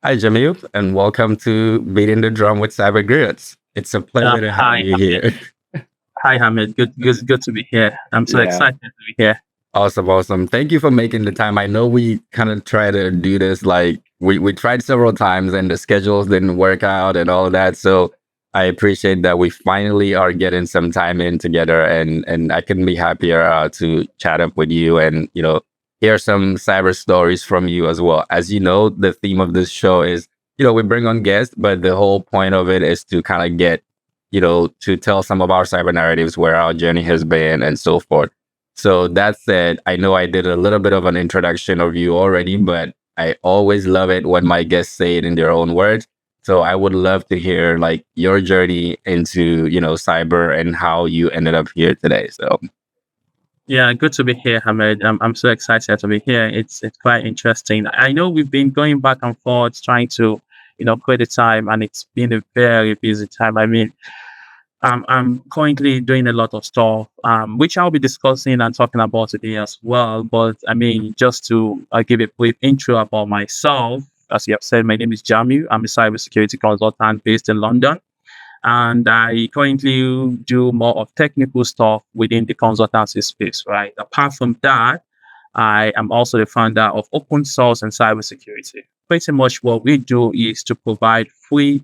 Hi, Jamiu, and welcome to Beating the Drum with CyberGriotz. It's a pleasure to have Hi, you here. hi, Hamid. Good to be here. I'm so Yeah, excited to be here. awesome, awesome. Thank you for making the time. I know we kind of try to do this like we tried several times and the schedules didn't work out and all of that. So I appreciate that we finally are getting some time in together, and I couldn't be happier to chat up with you and hear some cyber stories from you as well. As you know, the theme of this show is we bring on guests, but the whole point of it is to kind of get to tell some of our cyber narratives, where our journey has been, and so forth. So that said, I know I did a little bit of an introduction of you already, but I always love it when my guests say it in their own words. So I would love to hear like your journey into, cyber and how you ended up here today. So Yeah, good to be here, Hamid. I'm so excited to be here. It's quite interesting. I know we've been going back and forth trying to, create a time, and it's been a very busy time. I mean, I'm currently doing a lot of stuff, which I'll be discussing and talking about today as well. But I mean, just to give a brief intro about myself, as you have said, my name is Jamiu. I'm a cybersecurity consultant based in London, and I currently do more of technical stuff within the consultancy space, right? Apart from that, I am also the founder of Open Source and Cybersecurity. Pretty much what we do is to provide free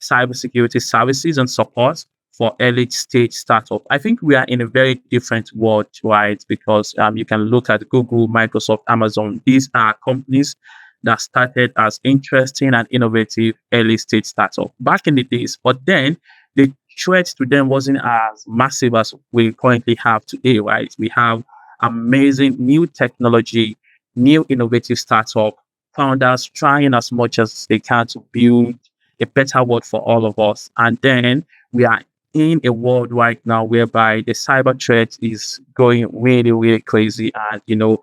cybersecurity services and support for early stage startup. I think we are in a very different world, right? Because you can look at Google, Microsoft, Amazon. These are companies that started as interesting and innovative early stage startup back in the days. But then the threat to them wasn't as massive as we currently have today, right? We have amazing new technology, new innovative startup founders trying as much as they can to build a better world for all of us. And then we are in a world right now whereby the cyber threat is going really, really crazy. And,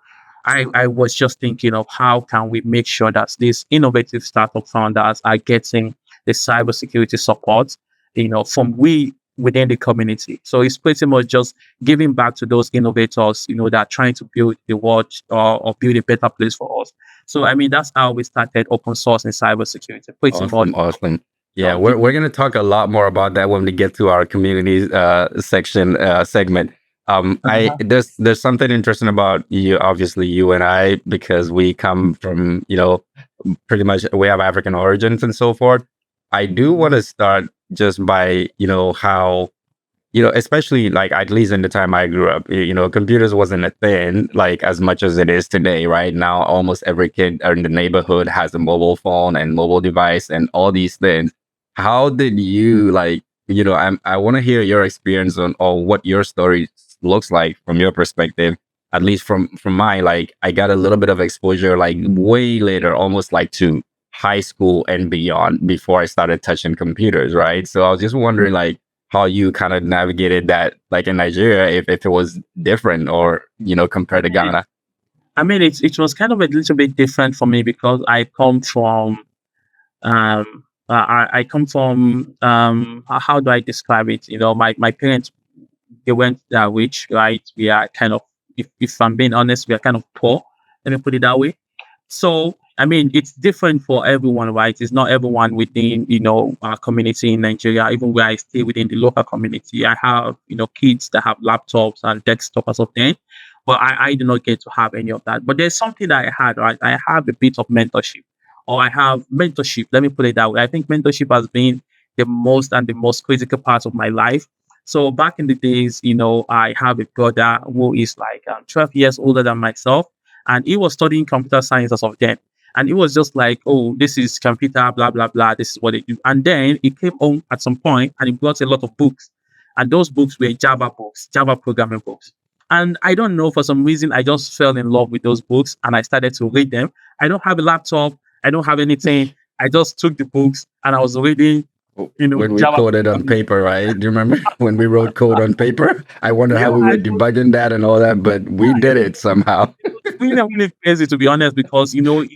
I was just thinking of how can we make sure that these innovative startup founders are getting the cybersecurity support, from we within the community. So it's pretty much just giving back to those innovators, that are trying to build the world or build a better place for us. So I mean that's how we started open source in cybersecurity. Pretty much, awesome, awesome. Yeah, we're giving. we're gonna talk a lot more about that when we get to our community section segment. I Uh-huh. there's something interesting about you, obviously you and I, because we come from pretty much we have African origins and so forth. I do want to start just by how especially like at least in the time I grew up, computers wasn't a thing like as much as it is today. Right now, almost every kid in the neighborhood has a mobile phone and mobile device and all these things. How did you like? I want to hear your experience on or what your story looks like from your perspective. At least from mine, like I got a little bit of exposure like way later, almost like to high school and beyond before I started touching computers. Right. So I was just wondering like how you kind of navigated that, like in Nigeria, if it was different or, compared to Ghana. I mean, it was kind of a little bit different for me because I come from I come from how do I describe it? My parents, they weren't that rich, right? We are kind of, if I'm being honest, we are kind of poor. Let me put it that way. So, I mean, it's different for everyone, right? It's not everyone within, our community in Nigeria, even where I stay within the local community. I have, kids that have laptops and desktop as of then, but I do not get to have any of that. But there's something that I had, right? I have a bit of mentorship, or I have mentorship. Let me put it that way. I think mentorship has been the most critical part of my life. So back in the days, I have a brother who is like 12 years older than myself, and he was studying computer science as of then. And it was just like, oh, this is computer, blah, blah, blah. This is what they do. And then he came home at some point and he brought a lot of books. And those books were Java books, Java programming books. And I don't know, for some reason, I just fell in love with those books and I started to read them. I don't have a laptop. I don't have anything. I just took the books and I was reading, When we Java coded on programming. paper, right? Do you remember when we wrote code on paper? I wonder Yeah, how we I were know. debugging that and all that, but we did it somehow. Really, really crazy to be honest, because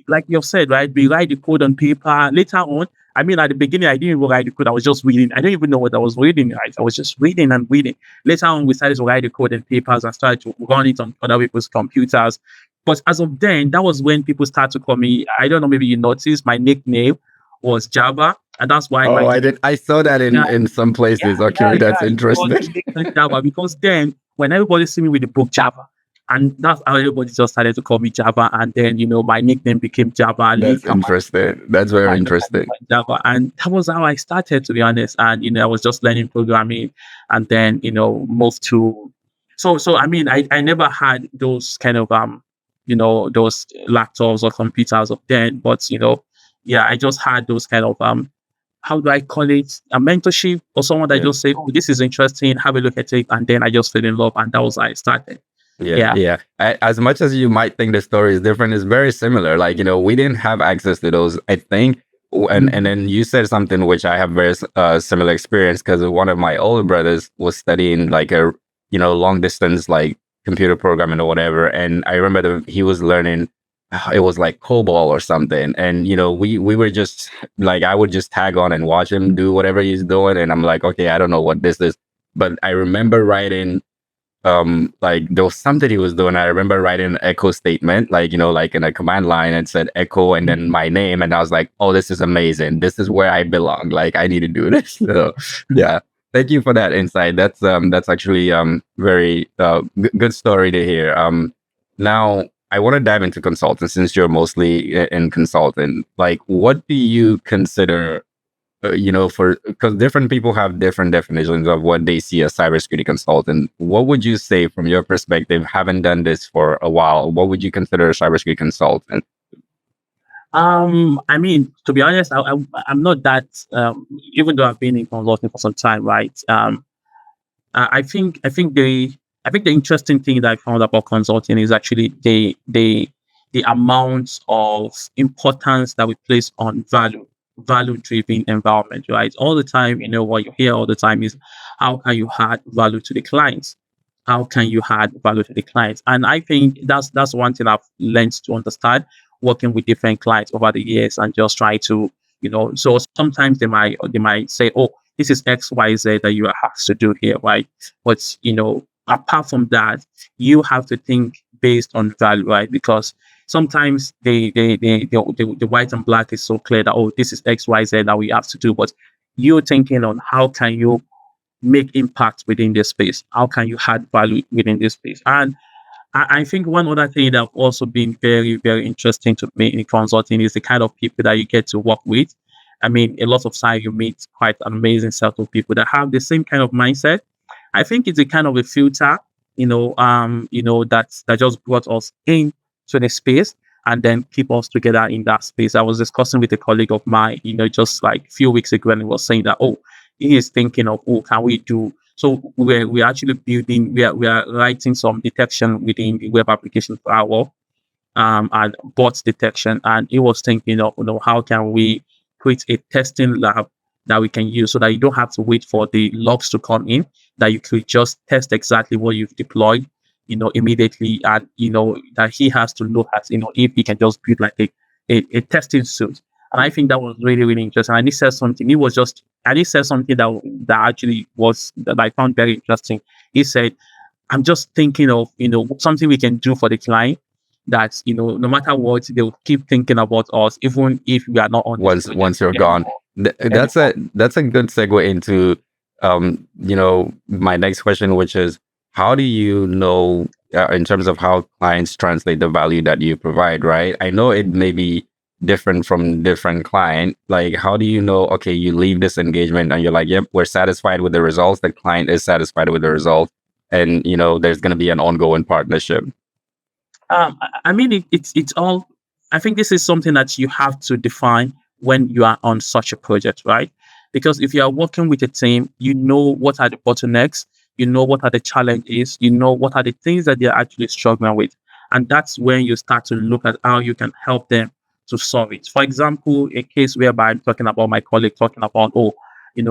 like you've said, right? We write the code on paper. Later on, I mean, at the beginning, I didn't even write the code. I was just reading. I didn't even know what I was reading. Right? I was just reading and reading. Later on, we started to write the code in papers and started to run it on other people's computers. But as of then, that was when people start to call me. I don't know, maybe you noticed my nickname was Java, and that's why Oh, my I did. I saw that yeah, in some yeah, places. yeah, Okay, that's yeah. It was interesting. Java because then when everybody see me with the book Java, and that's how everybody just started to call me Java, and then my nickname became Java, lead That's command interesting. That's very interesting. Java, and that was how I started, to be honest. And I was just learning programming, and then moved to. So I mean, I never had those kind of those laptops or computers of then, but yeah, I just had those kind of how do I call it, a mentorship, or someone that Yeah. just say, oh, this is interesting, have a look at it, and then I just fell in love, and that was how I started. Yeah, Yeah. yeah. As much as you might think the story is different, it's very similar. Like, we didn't have access to those, I think. And Mhm. then you said something which I have very similar experience, because one of my older brothers was studying like a, long distance, like computer programming or whatever. And I remember he was learning, it was like COBOL or something. And, we were just like, I would just tag on and watch him do whatever he's doing. And I'm like, okay, I don't know what this is. But I remember writing like there was something he was doing. I remember writing an echo statement, like like in a command line, and said echo and then my name, and I was like, oh, this is amazing, this is where I belong, like I need to do this. So yeah, thank you for that insight. That's actually very good story to hear. Now I want to dive into consulting, since you're mostly in consulting. Like, what do you consider, for, because different people have different definitions of what they see as cybersecurity consultant. What would you say from your perspective, having done this for a while, what would you consider a cybersecurity consultant? I mean, to be honest, I'm not that. Even though I've been in consulting for some time, right? I think the interesting thing that I found about consulting is actually the amount of importance that we place on value driven environment, right? All the time, what you hear all the time is how can you add value to the clients? How can you add value to the clients? And I think that's one thing I've learned to understand working with different clients over the years, and just try to, so sometimes they might say, oh, this is XYZ that you are asked to do here, right? But apart from that, you have to think based on value, right? Because sometimes the white and black is so clear that, oh, this is XYZ that we have to do, but you're thinking on how can you make impact within this space? How can you add value within this space? And I think one other thing that also been very, very interesting to me in consulting is the kind of people that you get to work with. I mean, a lot of times you meet quite an amazing set of people that have the same kind of mindset. I think it's a kind of a filter, that just brought us in to the space and then keep us together in that space. I was discussing with a colleague of mine, just like a few weeks ago, and he was saying that, oh, he is thinking of, oh, can we do so we're actually building, we are writing some detection within the web application firewall, and bot detection. And he was thinking of, how can we create a testing lab that we can use so that you don't have to wait for the logs to come in, that you could just test exactly what you've deployed, immediately. And, that he has to look at, if he can just build like a testing suite. And I think that was really, really interesting. And he said something, and he said something that actually was, that I found very interesting. He said, I'm just thinking of, something we can do for the client that, no matter what, they'll keep thinking about us, even if we are not on this project Once you're gone. anymore. That's a good segue into my next question, which is, how do you know, in terms of how clients translate the value that you provide, right? I know it may be different from different client. Like, how do you know, okay, you leave this engagement and you're like, yep, we're satisfied with the results, the client is satisfied with the results, and there's going to be an ongoing partnership. I mean, it's all. I think this is something that you have to define when you are on such a project, right? Because if you are working with a team, you know what are the bottlenecks, you know what are the challenges, you know what are the things that they're actually struggling with, and that's when you start to look at how you can help them to solve it. For example, a case whereby I'm talking about my colleague talking about, oh,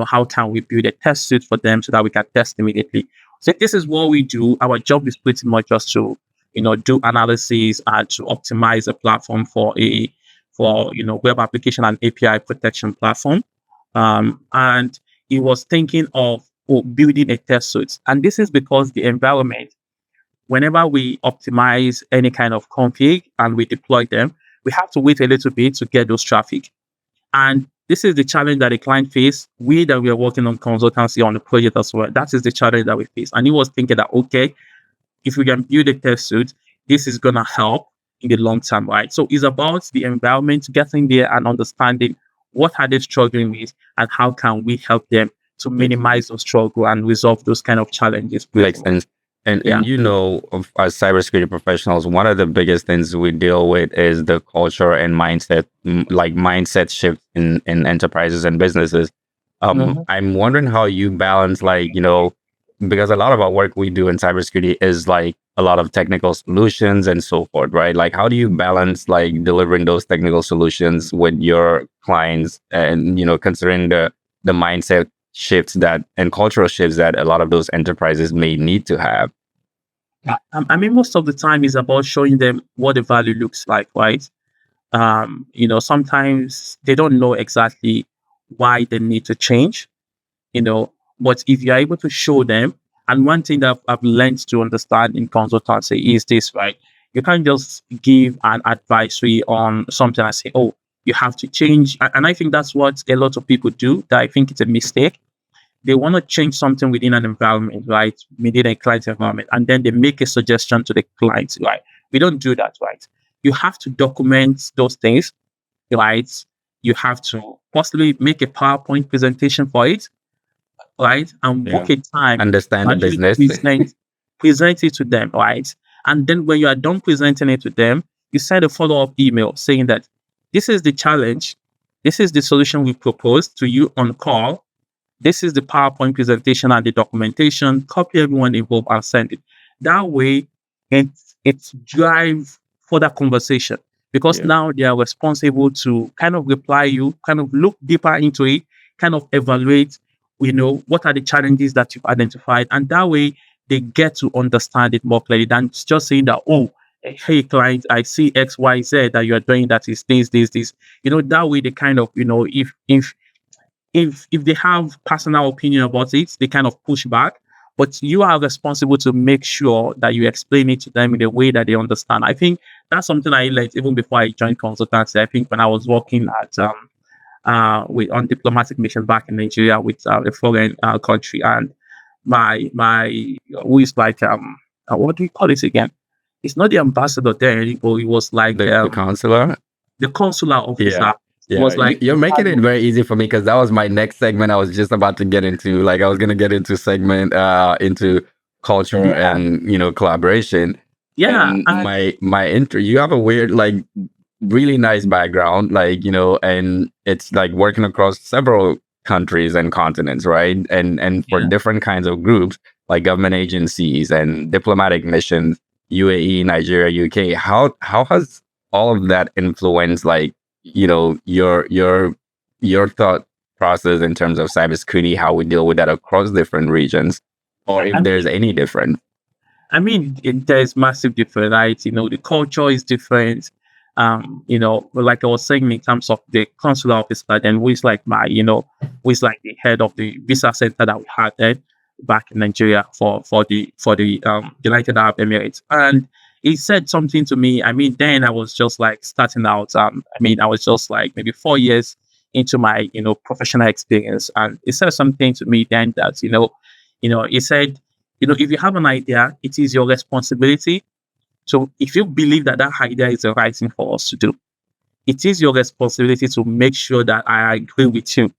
how can we build a test suite for them so that we can test immediately? So this is what we do. Our job is pretty much just to do analysis and to optimize a platform for web application and API protection platform. And he was thinking of, building a test suite, and this is because the environment whenever we optimize any kind of config and we deploy them, we have to wait a little bit to get those traffic. And this is the challenge that the client face. We that we are working on consultancy on the project as well. That is the challenge that we face. And he was thinking that, okay, if we can build a test suite, this is going to help in the long term, right? So it's about the environment, getting there and understanding what are they struggling with and how can we help them to minimize those struggle and resolve those kind of challenges. Makes sense. And as cybersecurity professionals, one of the biggest things we deal with is the culture and mindset, like mindset shift in enterprises and businesses. I'm wondering how you balance, like, because a lot of our work we do in cybersecurity is like a lot of technical solutions and so forth, right? Like, how do you balance like delivering those technical solutions with your clients and, considering the mindset shifts that and cultural shifts that a lot of those enterprises may need to have? I mean, most of the time is about showing them what the value looks like, right? Sometimes they don't know exactly why they need to change, but if you're able to show them, and one thing that I've learned to understand in consultancy is this, right? You can't just give an advisory on something and say, oh, you have to change. And I think that's what a lot of people do, that I think it's a mistake. They want to change something within an environment, right? Within a client environment, and then they make a suggestion to the client, right? We don't do that, right? You have to document those things, right? You have to possibly make a PowerPoint presentation for it, right? And book a time Understand to the actually business. present it to them, right? And then when you are done presenting it to them, you send a follow-up email saying that this is the challenge, this is the solution we proposed to you on call, this is the PowerPoint presentation and the documentation, copy everyone involved and send it. That way, it drives further conversation, because now they are responsible to kind of reply you, kind of look deeper into it, kind of evaluate, what are the challenges that you've identified. And that way, they get to understand it more clearly than just saying that, oh, hey, client, I see X, Y, Z that you are doing, that is this. That way they kind of, if they have personal opinion about it, they kind of push back. But you are responsible to make sure that you explain it to them in a way that they understand. I think that's something I learned even before I joined consultancy. I think when I was working at on diplomatic mission back in Nigeria with a foreign country, and my who is like what do you call it again? It's not the ambassador there anymore. It was like The consular. the consular officer. Yeah, Was like, you're making it very easy for me, because that was my next segment I was just about to get into. Like, I was going to get into into culture and, collaboration. Yeah. And you have a weird, like, really nice background, like, and it's like working across several countries and continents, right? And for different kinds of groups, like government agencies and diplomatic missions, UAE, Nigeria, UK. How has all of that influenced, like, your thought process in terms of cybersecurity, how we deal with that across different regions, or if there's any difference? I mean, there's massive difference, right? The culture is different. Like I was saying, in terms of the consular officer, then who is like who is like the head of the visa center that we had there back in Nigeria for the United Arab Emirates. And he said something to me. I mean, then I was just like starting out. I was just like maybe 4 years into my professional experience, and he said something to me then that he said, if you have an idea, it is your responsibility. So if you believe that idea is the right thing for us to do, it is your responsibility to make sure that I agree with you